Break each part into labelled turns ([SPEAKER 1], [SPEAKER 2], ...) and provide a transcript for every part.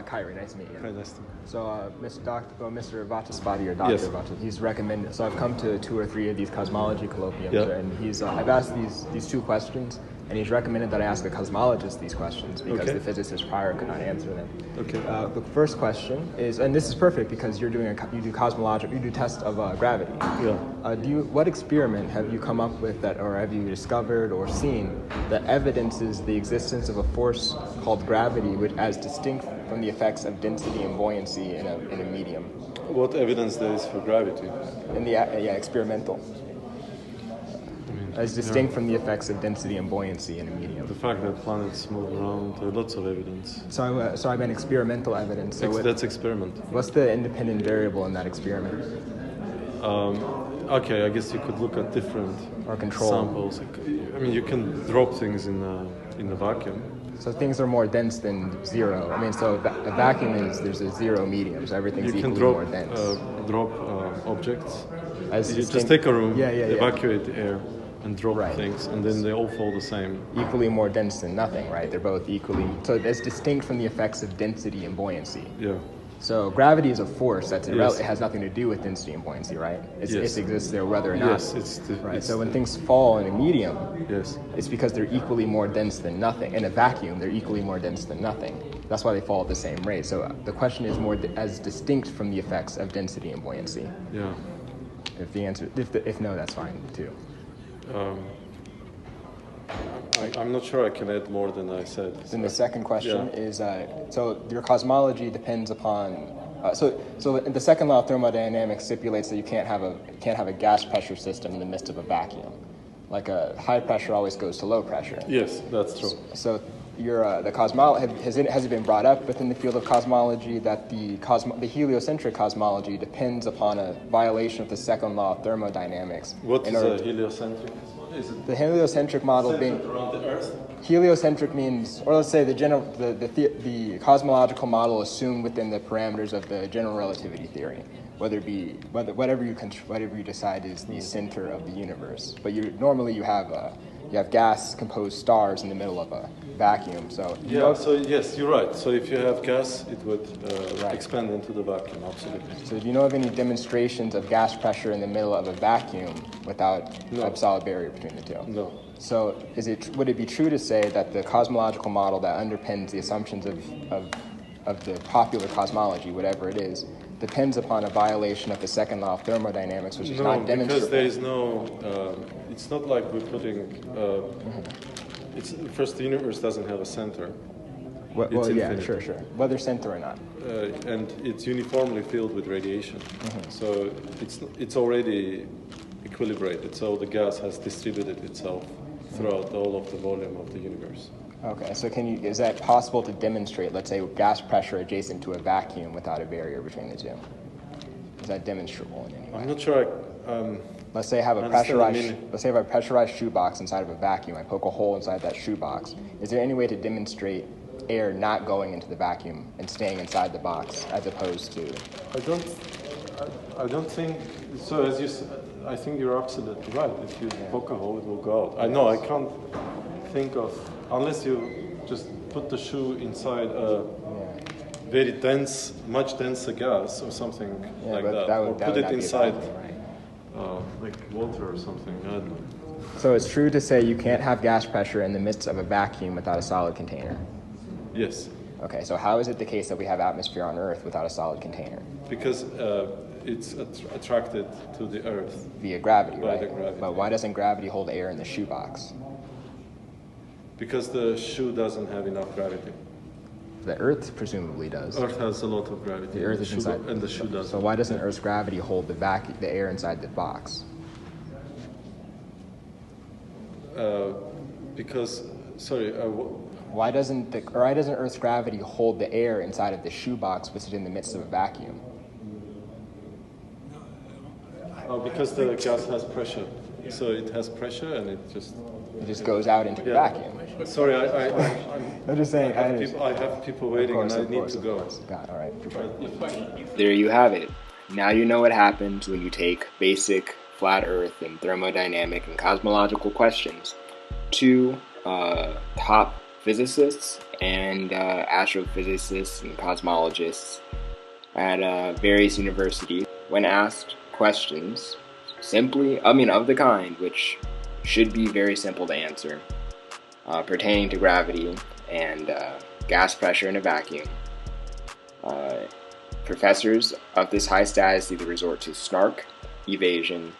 [SPEAKER 1] Kyrie, nice to meet you.
[SPEAKER 2] Hi, nice to meet you.
[SPEAKER 1] So, Mr. Vataspati, or Dr.
[SPEAKER 2] Yes.
[SPEAKER 1] Vataspati, he's recommended. So, I've come to 2 or 3 of these cosmology colloquiums,
[SPEAKER 2] Yeah.
[SPEAKER 1] and I've asked these 2 questions, and he's recommended that I ask a cosmologist these questions because
[SPEAKER 2] Okay.
[SPEAKER 1] the physicist prior could not answer them.
[SPEAKER 2] Okay.
[SPEAKER 1] The first question is, and this is perfect because you do tests of gravity.
[SPEAKER 2] Yeah.
[SPEAKER 1] What experiment have you come up with that, or have you discovered or seen that evidences the existence of a force called gravity, which as distinct from the effects of density and buoyancy in a medium?
[SPEAKER 2] What evidence there is for gravity?
[SPEAKER 1] In the experimental. As distinct from the effects of density and buoyancy in a medium.
[SPEAKER 2] The fact that planets move around, lots of evidence.
[SPEAKER 1] So I meant experimental evidence. So
[SPEAKER 2] That's experiment.
[SPEAKER 1] what's the independent variable in that experiment?
[SPEAKER 2] Okay, I guess you could look at different
[SPEAKER 1] Or control.
[SPEAKER 2] samples. I mean, you can drop things in the vacuum.
[SPEAKER 1] So things are more dense than zero. I mean, so a vacuum there's a zero medium, so everything's
[SPEAKER 2] You can
[SPEAKER 1] equally more dense.
[SPEAKER 2] drop objects.
[SPEAKER 1] As
[SPEAKER 2] You
[SPEAKER 1] distinct-
[SPEAKER 2] just take a room,
[SPEAKER 1] Yeah.
[SPEAKER 2] evacuate the air, and drop
[SPEAKER 1] Right.
[SPEAKER 2] things, and then they all fall the same.
[SPEAKER 1] Equally more dense than nothing, right? They're both equally. So it's distinct from the effects of density and buoyancy.
[SPEAKER 2] Yeah.
[SPEAKER 1] So gravity is a force that's
[SPEAKER 2] Yes.
[SPEAKER 1] it has nothing to do with density and buoyancy, right? It
[SPEAKER 2] Yes.
[SPEAKER 1] exists there whether or not.
[SPEAKER 2] Yes,
[SPEAKER 1] Right.
[SPEAKER 2] it's
[SPEAKER 1] So when things fall in a medium,
[SPEAKER 2] yes.
[SPEAKER 1] it's because they're equally more dense than nothing. In a vacuum, they're equally more dense than nothing. That's why they fall at the same rate. So the question is more as distinct from the effects of density and buoyancy.
[SPEAKER 2] Yeah.
[SPEAKER 1] If no, that's fine too.
[SPEAKER 2] I'm not sure I can add more than I said.
[SPEAKER 1] Then the second question
[SPEAKER 2] Yeah.
[SPEAKER 1] is, so your cosmology depends upon. So the second law of thermodynamics stipulates that you can't have a gas pressure system in the midst of a vacuum. Like a high pressure always goes to low pressure.
[SPEAKER 2] Yes, that's true.
[SPEAKER 1] So has it been brought up within the field of cosmology that the heliocentric cosmology depends upon a violation of the second law of thermodynamics?
[SPEAKER 2] What is a heliocentric? Is it
[SPEAKER 1] The heliocentric model being
[SPEAKER 2] around the Earth?
[SPEAKER 1] heliocentric means, or let's say the cosmological model assumed within the parameters of the general relativity theory, whatever you decide is the center of the universe. But normally you have gas composed stars in the middle of a vacuum. So
[SPEAKER 2] So yes, you're right. So if you have gas, it would
[SPEAKER 1] Right.
[SPEAKER 2] expand into the vacuum. Absolutely.
[SPEAKER 1] So do you know of any demonstrations of gas pressure in the middle of a vacuum without a solid barrier between the two?
[SPEAKER 2] No.
[SPEAKER 1] So would it be true to say that the cosmological model that underpins the assumptions of the popular cosmology, whatever it is, depends upon a violation of the second law of thermodynamics, which is
[SPEAKER 2] No,
[SPEAKER 1] not demonstrable?
[SPEAKER 2] because there is no. It's not like we're putting. First, the universe doesn't have a center.
[SPEAKER 1] Well,
[SPEAKER 2] it's
[SPEAKER 1] yeah,
[SPEAKER 2] infinite.
[SPEAKER 1] sure. Whether center or not.
[SPEAKER 2] And it's uniformly filled with radiation.
[SPEAKER 1] Mm-hmm.
[SPEAKER 2] So it's already equilibrated. So the gas has distributed itself throughout all of the volume of the universe.
[SPEAKER 1] Okay, so is that possible to demonstrate, let's say, gas pressure adjacent to a vacuum without a barrier between the two? Is that demonstrable in any way?
[SPEAKER 2] I'm not sure.
[SPEAKER 1] Let's say I have a
[SPEAKER 2] understand the meaning.
[SPEAKER 1] pressurized shoebox inside of a vacuum. I poke a hole inside that shoebox. Is there any way to demonstrate air not going into the vacuum and staying inside the box, as opposed to?
[SPEAKER 2] I don't think so. As you said, I think you're absolutely right. If you poke a hole, it will go out. I know. I can't think of unless you just put the shoe inside a very dense, much denser gas or something like that, or put it inside like water or something. I don't know.
[SPEAKER 1] So it's true to say you can't have gas pressure in the midst of a vacuum without a solid container.
[SPEAKER 2] Yes,
[SPEAKER 1] Okay, so how is it the case that we have atmosphere on Earth without a solid container?
[SPEAKER 2] because it's attracted to the Earth.
[SPEAKER 1] Via gravity,
[SPEAKER 2] By
[SPEAKER 1] right?
[SPEAKER 2] the gravity.
[SPEAKER 1] But why doesn't gravity hold air in the shoebox?
[SPEAKER 2] Because the shoe doesn't have enough gravity.
[SPEAKER 1] The Earth presumably does.
[SPEAKER 2] Earth has a lot of gravity.
[SPEAKER 1] The Earth is inside.
[SPEAKER 2] and the shoe doesn't.
[SPEAKER 1] So why doesn't Earth's gravity hold the air inside the box?
[SPEAKER 2] Because, sorry,
[SPEAKER 1] Why doesn't Earth's gravity hold the air inside of the shoebox, which is in the midst of a vacuum?
[SPEAKER 2] because the gas has pressure. So it has pressure and it just
[SPEAKER 1] goes out into the vacuum.
[SPEAKER 2] Sorry,
[SPEAKER 1] I'm just saying.
[SPEAKER 2] I have people waiting and I need to go.
[SPEAKER 1] All right.
[SPEAKER 3] There you have it. Now you know what happens when you take basic flat Earth and thermodynamic and cosmological questions to top physicists and astrophysicists and cosmologists at various universities, when asked questions of the kind which should be very simple to answer, pertaining to gravity and gas pressure in a vacuum, professors of this high status either resort to snark, evasion,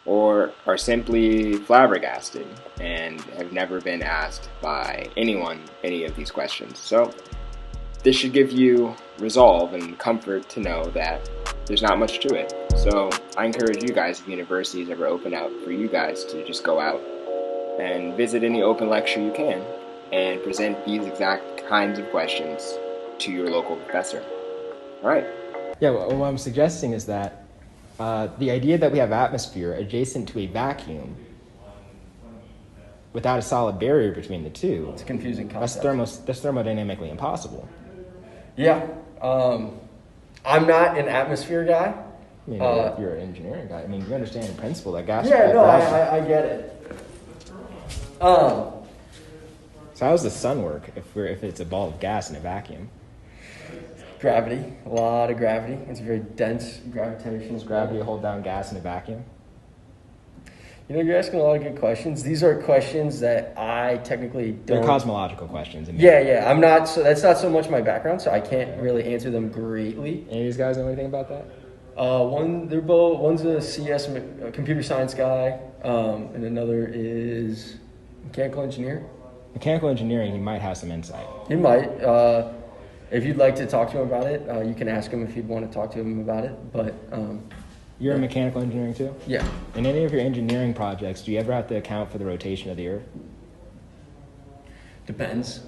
[SPEAKER 3] or are simply flabbergasted and have never been asked by anyone any of these questions. So this should give you resolve and comfort to know that there's not much to it. So I encourage you guys, if universities ever open out for you guys, to just go out and visit any open lecture you can and present these exact kinds of questions to your local professor. All right.
[SPEAKER 1] Yeah, well, what I'm suggesting is that the idea that we have atmosphere adjacent to a vacuum without a solid barrier between the two,
[SPEAKER 4] It's a confusing concept.
[SPEAKER 1] that's thermodynamically impossible.
[SPEAKER 4] Yeah. I'm not an atmosphere guy.
[SPEAKER 1] I mean, you're an engineering guy. I mean, you understand in principle that gas.
[SPEAKER 4] Yeah, no,
[SPEAKER 1] vacuum-
[SPEAKER 4] I get it.
[SPEAKER 1] So how does the sun work if it's a ball of gas in a vacuum?
[SPEAKER 4] Gravity, a lot of gravity. It's a very dense gravitational
[SPEAKER 1] Does gravity hold down gas in a vacuum?
[SPEAKER 4] You know, you're asking a lot of good questions. These are questions that I technically
[SPEAKER 1] They're
[SPEAKER 4] don't.
[SPEAKER 1] cosmological questions.
[SPEAKER 4] Yeah. I'm not. So that's not so much my background, so I can't really answer them greatly.
[SPEAKER 1] Any of these guys know anything about that?
[SPEAKER 4] One's a CS, computer science guy, and another is mechanical engineer.
[SPEAKER 1] Mechanical engineering, he might have some insight.
[SPEAKER 4] He might. If you'd like to talk to him about it, you can ask him if you'd want to talk to him about it. But
[SPEAKER 1] You're in mechanical engineering too?
[SPEAKER 4] yeah,
[SPEAKER 1] In any of your engineering projects, do you ever have to account for the rotation of the Earth?
[SPEAKER 4] depends.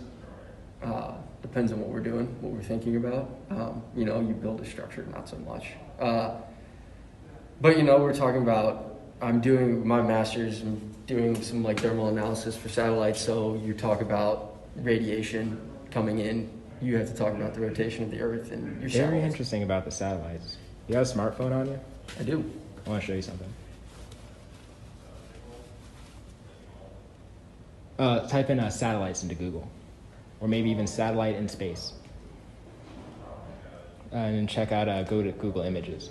[SPEAKER 4] Depends on what we're doing, what we're thinking about. You know, you build a structure, not so much. But you know, we're talking about. I'm doing my master's and doing some like thermal analysis for satellites. So you talk about radiation coming in. You have to talk about the rotation of the Earth and your
[SPEAKER 1] Very
[SPEAKER 4] satellites.
[SPEAKER 1] interesting about the satellites. You have a smartphone on you?
[SPEAKER 4] I do.
[SPEAKER 1] I want to show you something. Type in satellites into Google, or maybe even satellite in space, and then check out. Go to Google Images.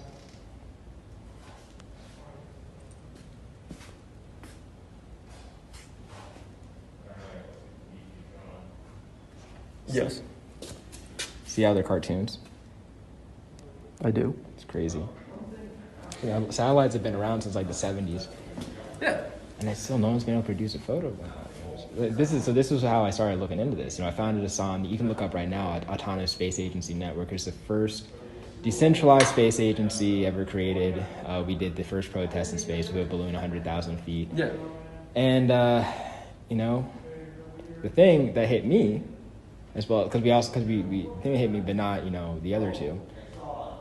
[SPEAKER 4] Yes,
[SPEAKER 1] See how they're cartoons?
[SPEAKER 4] I do.
[SPEAKER 1] It's crazy. You know, satellites have been around since like the 70s,
[SPEAKER 4] Yeah.
[SPEAKER 1] and no one's been able to produce a photo of them. This is how I started looking into this. You know, I found this on. You can look up right now. Autonomous Space Agency Network is the first decentralized space agency ever created. We did the first protest in space with a balloon 100,000 feet.
[SPEAKER 4] Yeah.
[SPEAKER 1] And you know, the thing that hit me, as well, the thing that hit me, but not the other two,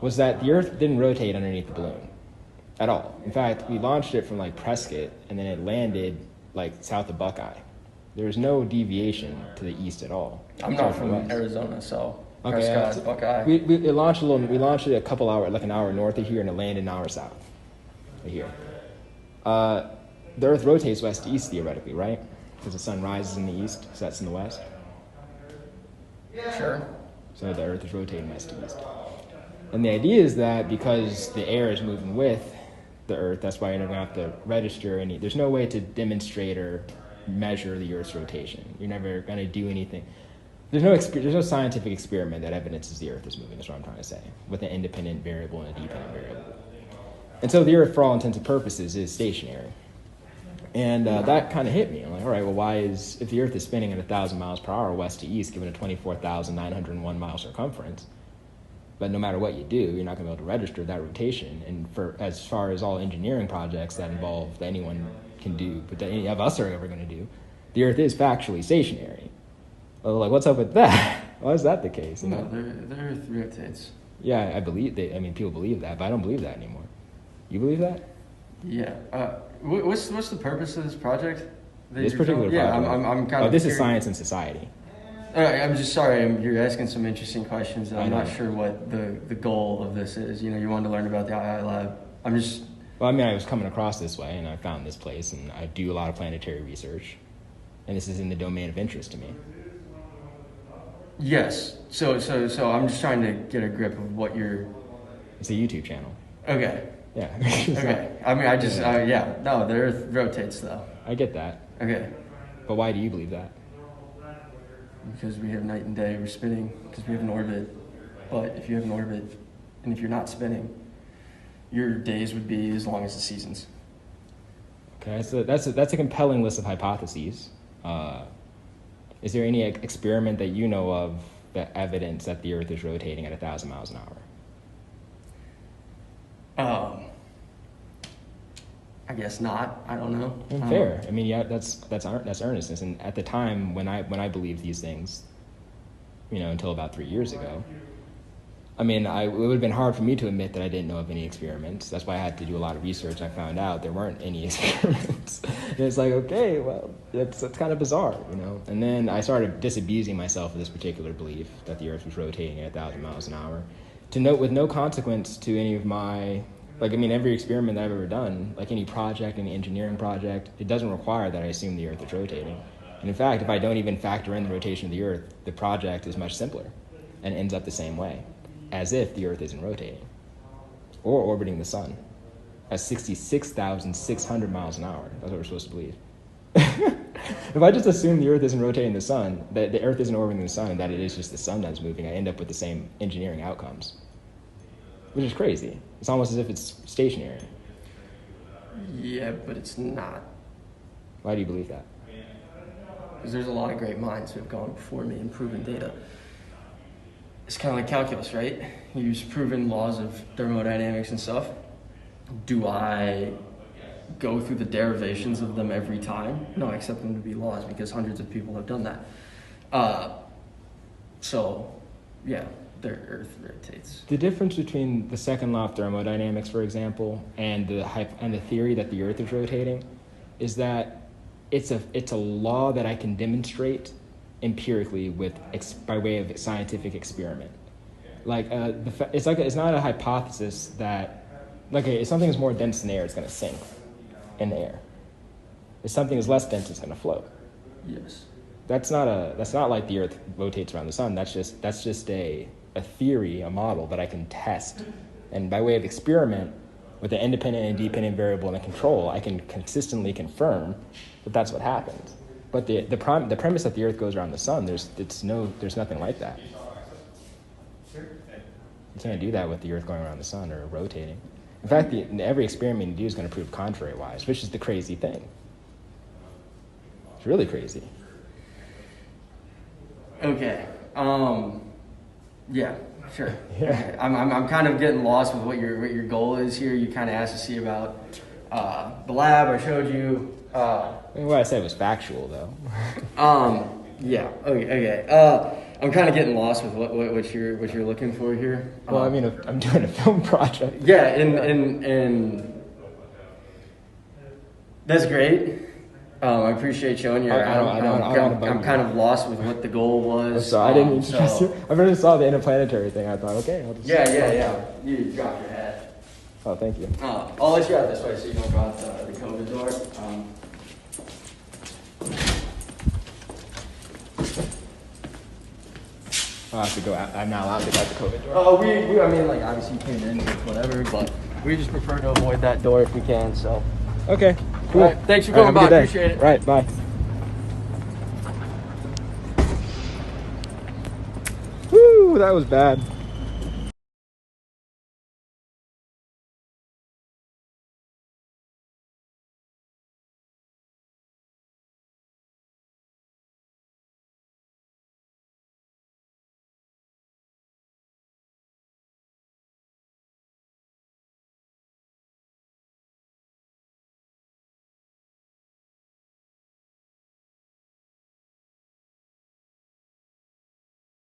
[SPEAKER 1] was that the Earth didn't rotate underneath the balloon at all. In fact, we launched it from like Prescott, and then it landed like south of Buckeye. There was no deviation to the east at all.
[SPEAKER 4] I'm not from Arizona, so
[SPEAKER 1] Okay,
[SPEAKER 4] Prescott, Buckeye.
[SPEAKER 1] We launched it a couple hours, like an hour north of here, and it landed an hour south of here. The Earth rotates west to east theoretically, right? Because the sun rises in the east, sets in the west.
[SPEAKER 4] Sure.
[SPEAKER 1] So the Earth is rotating west to east. And the idea is that because the air is moving with the Earth, that's why you're never going to have to register any. There's no way to demonstrate or measure the Earth's rotation. You're never going to do anything. There's no scientific experiment that evidences the Earth is moving, is what I'm trying to say, with an independent variable and a dependent variable. And so the Earth, for all intents and purposes, is stationary. And that kind of hit me. I'm like, all right, well, if the Earth is spinning at 1,000 miles per hour west to east, given a 24,901 mile circumference, but no matter what you do, you're not going to be able to register that rotation. And as far as all engineering projects that anyone can do, but that any of us are ever going to do, the Earth is factually stationary. Well, like, what's up with that? Why is that the case?
[SPEAKER 4] No, the Earth rotates.
[SPEAKER 1] Yeah, people believe that, but I don't believe that anymore. You believe that?
[SPEAKER 4] Yeah. What's the purpose of this project?
[SPEAKER 1] This particular project?
[SPEAKER 4] Yeah, I'm kind of.
[SPEAKER 1] This is Science and Society.
[SPEAKER 4] I'm just sorry. You're asking some interesting questions, and I'm
[SPEAKER 1] I
[SPEAKER 4] not
[SPEAKER 1] know.
[SPEAKER 4] sure what the goal of this is. You wanted to learn about the II lab. I'm just.
[SPEAKER 1] Well, I mean, I was coming across this way, and I found this place, and I do a lot of planetary research, and this is in the domain of interest to me.
[SPEAKER 4] Yes. So I'm just trying to get a grip of what you're.
[SPEAKER 1] It's a YouTube channel.
[SPEAKER 4] Okay.
[SPEAKER 1] Yeah.
[SPEAKER 4] Okay. I mean, I just yeah. No, the Earth rotates though.
[SPEAKER 1] I get that.
[SPEAKER 4] Okay.
[SPEAKER 1] But why do you believe that?
[SPEAKER 4] Because we have night and day. We're spinning because we have an orbit. But if you have an orbit, and if you're not spinning, your days would be as long as the seasons.
[SPEAKER 1] Okay, so that's a compelling list of hypotheses. Is there any experiment that you know of that evidence that the Earth is rotating at 1,000 miles an hour?
[SPEAKER 4] I guess not. I don't know.
[SPEAKER 1] Fair. I mean, yeah, that's earnestness. And at the time when I believed these things, until about 3 years ago, I mean, it would have been hard for me to admit that I didn't know of any experiments. That's why I had to do a lot of research. I found out there weren't any experiments. And it's like, okay, well, that's kind of bizarre, And then I started disabusing myself of this particular belief that the Earth was rotating at 1,000 miles an hour, to note with no consequence to any of my, every experiment that I've ever done, like any project, any engineering project, it doesn't require that I assume the Earth is rotating. And in fact, if I don't even factor in the rotation of the Earth, the project is much simpler and ends up the same way, as if the Earth isn't rotating or orbiting the sun at 66,600 miles an hour. That's what we're supposed to believe. If I just assume the Earth isn't rotating the sun, that the Earth isn't orbiting the sun, and that it is just the sun that's moving, I end up with the same engineering outcomes, which is crazy. It's almost as if it's stationary.
[SPEAKER 4] Yeah, but it's not.
[SPEAKER 1] Why do you believe that?
[SPEAKER 4] Because there's a lot of great minds who have gone before me and proven data. It's kind of like calculus, right? You use proven laws of thermodynamics and stuff. Do I go through the derivations of them every time? No, I accept them to be laws because hundreds of people have done that. So, yeah, the Earth rotates.
[SPEAKER 1] The difference between the second law of thermodynamics, for example, and the theory that the Earth is rotating is that it's a law that I can demonstrate empirically by way of scientific experiment. It's not a hypothesis that if something is more dense than air, it's going to sink in the air. If something is less dense, it's going to float.
[SPEAKER 4] Yes.
[SPEAKER 1] That's not like the Earth rotates around the sun. That's just a theory, a model that I can test, and by way of experiment with an independent and dependent variable and a control, I can consistently confirm that that's what happens. But the premise that the Earth goes around the sun, there's nothing like that. You can't do that with the Earth going around the sun or rotating. In fact, every experiment you do is going to prove contrary-wise, which is the crazy thing. It's really crazy.
[SPEAKER 4] Okay. Yeah. Sure.
[SPEAKER 1] Yeah.
[SPEAKER 4] Okay. I'm kind of getting lost with what your goal is here. You kind of asked to see about the lab I showed you.
[SPEAKER 1] What I said was factual, though.
[SPEAKER 4] Yeah. Okay. I'm kind of getting lost with what you're looking for here.
[SPEAKER 1] Well, I'm doing a film project.
[SPEAKER 4] Yeah, and that's great. I appreciate showing you around. I'm kind of lost with what the goal was.
[SPEAKER 1] So I didn't. I really saw the interplanetary thing. I thought, okay, I'll just.
[SPEAKER 4] Yeah. You dropped your head.
[SPEAKER 1] Oh, thank you.
[SPEAKER 4] I'll let you out this way so you don't go out the COVID door.
[SPEAKER 1] I'll have to go out. I'm not allowed to go out the COVID door.
[SPEAKER 4] Obviously you came in with whatever, but we just prefer to avoid that door if we can, so.
[SPEAKER 1] Okay, cool.
[SPEAKER 4] All right, thanks for coming by, appreciate it.
[SPEAKER 1] Right, bye. Woo, that was bad.